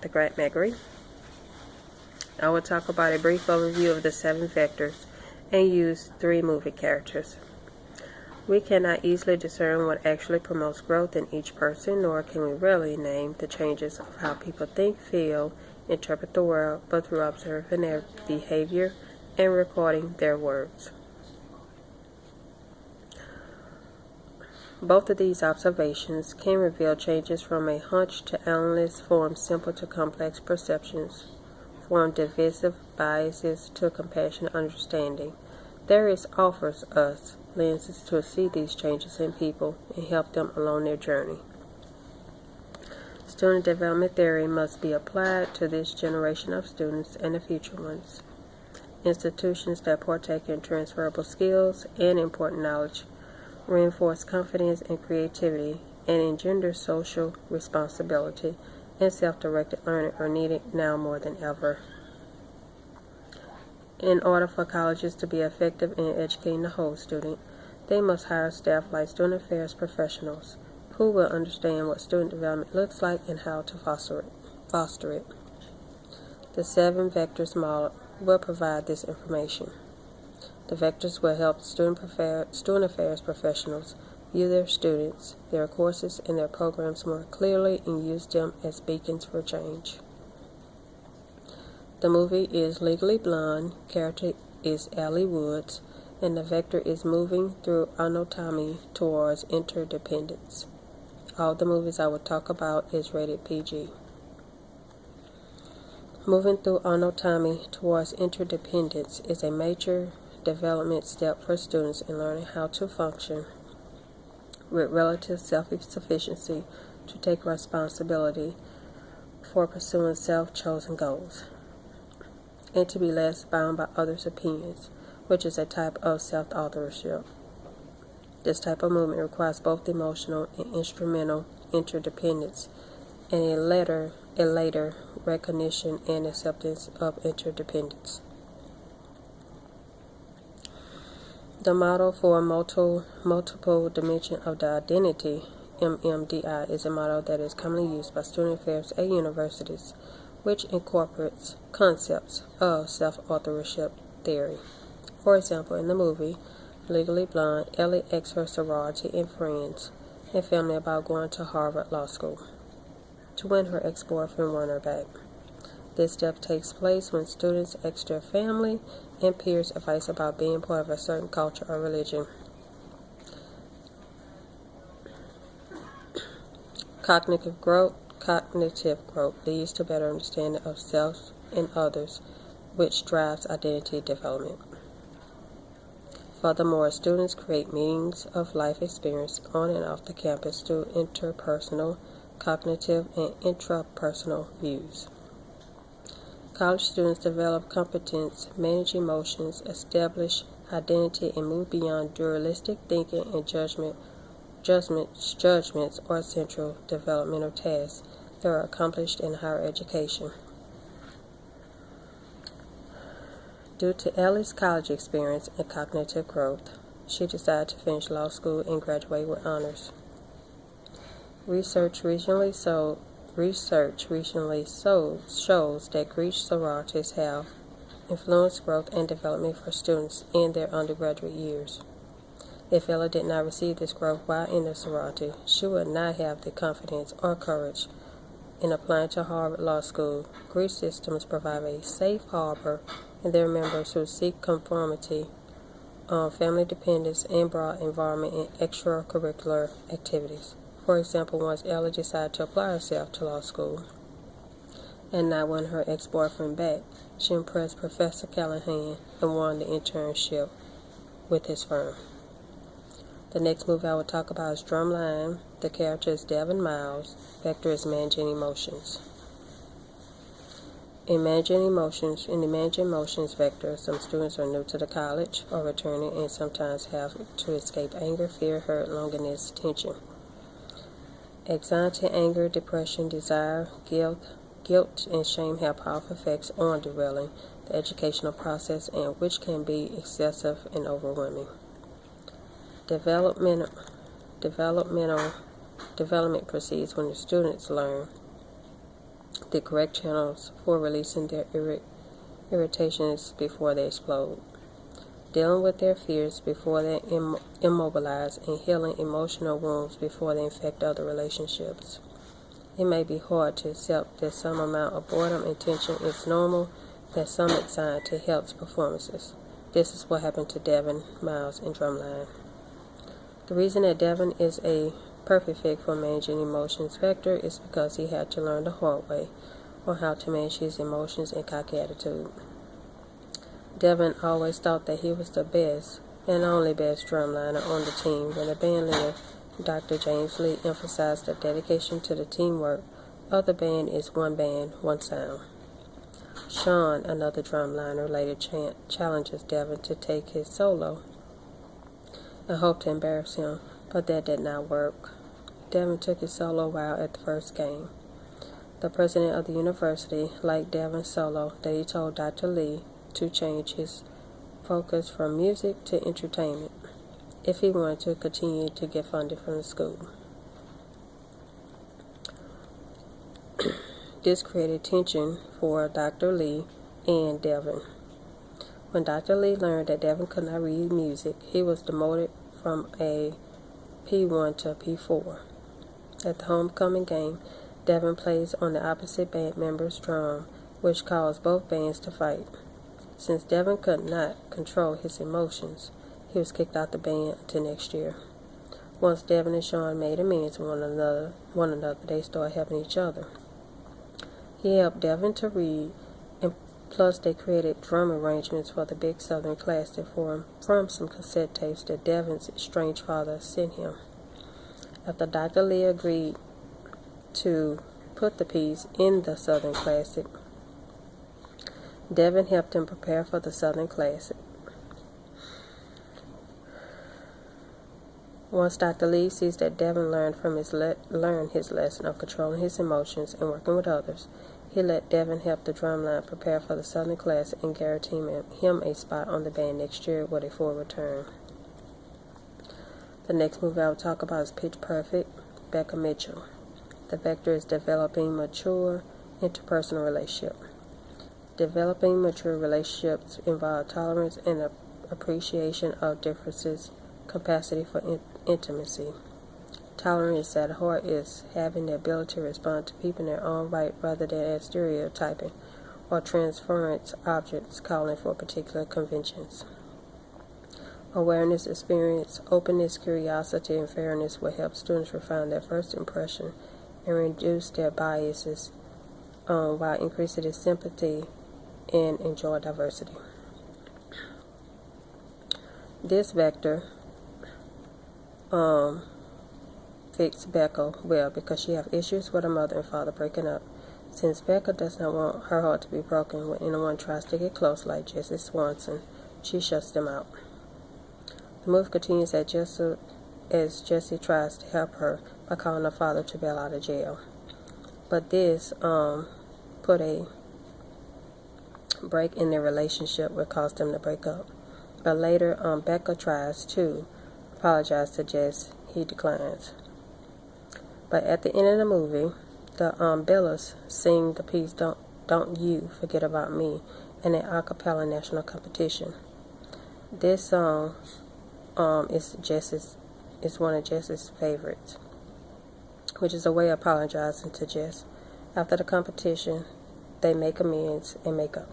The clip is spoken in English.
the Grant Meggery. I will talk about a brief overview of the 7 vectors and use 3 movie characters. We cannot easily discern what actually promotes growth in each person, nor can we really name the changes of how people think, feel, interpret the world, but through observing their behavior and recording their words. Both of these observations can reveal changes from a hunch to analysis, form simple to complex perceptions, form divisive biases to compassionate understanding. There offers us lenses to see these changes in people and help them along their journey. Student development theory must be applied to this generation of students and the future ones. Institutions that partake in transferable skills and important knowledge reinforce confidence and creativity and engender social responsibility and self-directed learning are needed now more than ever. In order for colleges to be effective in educating the whole student, they must hire staff like student affairs professionals who will understand what student development looks like and how to foster it. The 7 vectors model will provide this information. The vectors will help student affairs professionals view their students, their courses, and their programs more clearly and use them as beacons for change. The movie is Legally Blonde, character is Allie Woods, and the vector is moving through autonomy towards interdependence. All the movies I will talk about is rated PG. Moving through autonomy towards interdependence is a major development step for students in learning how to function with relative self-sufficiency, to take responsibility for pursuing self-chosen goals, and to be less bound by others' opinions, which is a type of self-authorship. This type of movement requires both emotional and instrumental interdependence and a later recognition and acceptance of interdependence. The model for multiple dimension of the identity, MMDI, is a model that is commonly used by student affairs at universities, which incorporates concepts of self-authorship theory. For example, in the movie Legally Blonde, Ellie asks her sorority and friends and family about going to Harvard Law School to win her ex-boyfriend Warner back. This step takes place when students ask their family and peers advice about being part of a certain culture or religion. Cognitive growth leads to better understanding of self and others, which drives identity development. Furthermore, students create meanings of life experience on and off the campus through interpersonal, cognitive, and intrapersonal views. College students develop competence, manage emotions, establish identity, and move beyond dualistic thinking and judgments or central developmental tasks that are accomplished in higher education. Due to Ellie's college experience and cognitive growth, she decided to finish law school and graduate with honors. Research recently shows that Greek sororities have influenced growth and development for students in their undergraduate years. If Ella did not receive this growth while in the sorority, she would not have the confidence or courage in applying to Harvard Law School. Greek systems provide a safe harbor and their members who seek conformity, family dependence, and broad involvement in extracurricular activities. For example, once Ella decided to apply herself to law school and not win her ex-boyfriend back, she impressed Professor Callahan and won the internship with his firm. The next movie I will talk about is Drumline. The character is Devin Miles. Vector is managing emotions. In the managing emotions vector, some students are new to the college or returning and sometimes have to escape anger, fear, hurt, loneliness, tension. Anxiety, anger, depression, desire, guilt, and shame have powerful effects on derailing the educational process, and which can be excessive and overwhelming. Development proceeds when the students learn the correct channels for releasing their irritations before they explode, dealing with their fears before they immobilize, and healing emotional wounds before they infect other relationships. It may be hard to accept that some amount of boredom and tension is normal, that some anxiety helps performances. This is what happened to Devin Miles in Drumline. The reason that Devin is a perfect fit for managing emotions vector is because he had to learn the hard way on how to manage his emotions and cocky attitude. Devin always thought that he was the best and only best drumliner on the team when the band leader, Dr. James Lee, emphasized the dedication to the teamwork of the band is one band, one sound. Sean, another drumliner, later challenges Devin to take his solo and hoped to embarrass him, but that did not work. Devin took his solo while at the first game. The president of the university liked Devin's solo that he told Dr. Lee to change his focus from music to entertainment if he wanted to continue to get funded from the school. This created tension for Dr. Lee and Devin. When Dr. Lee learned that Devin could not read music, he was demoted from a P1 to a P4. At the homecoming game, Devin plays on the opposite band member's drum, which caused both bands to fight. Since Devin could not control his emotions, he was kicked out the band until next year. Once Devin and Sean made amends with one another, they started helping each other. He helped Devin to read, and plus they created drum arrangements for the Big Southern class that formed from some cassette tapes that Devin's estranged father sent him. After Dr. Lee agreed to put the piece in the Southern Classic, Devin helped him prepare for the Southern Classic. Once Dr. Lee sees that Devin learned his lesson of controlling his emotions and working with others, he let Devin help the drumline prepare for the Southern Classic and guaranteed him a spot on the band next year with a full return. The next movie I will talk about is Pitch Perfect, Becca Mitchell. The vector is developing mature interpersonal relationship. Developing mature relationships involve tolerance and appreciation of differences, capacity for intimacy. Tolerance at heart is having the ability to respond to people in their own right rather than as stereotyping or transference objects calling for particular conventions. Awareness, experience, openness, curiosity, and fairness will help students refine their first impression and reduce their biases while increasing their sympathy and enjoy diversity. This vector fits Becca well because she has issues with her mother and father breaking up. Since Becca does not want her heart to be broken when anyone tries to get close like Jesse Swanson, she shuts them out. The movie continues as Jesse tries to help her by calling her father to bail out of jail. But this put a break in their relationship which caused them to break up. But later, Becca tries to apologize to Jess. He declines. But at the end of the movie, the Bellas sing the piece Don't You Forget About Me in an a cappella national competition. This song is one of Jess's favorites, which is a way of apologizing to Jess. After the competition, they make amends and make up.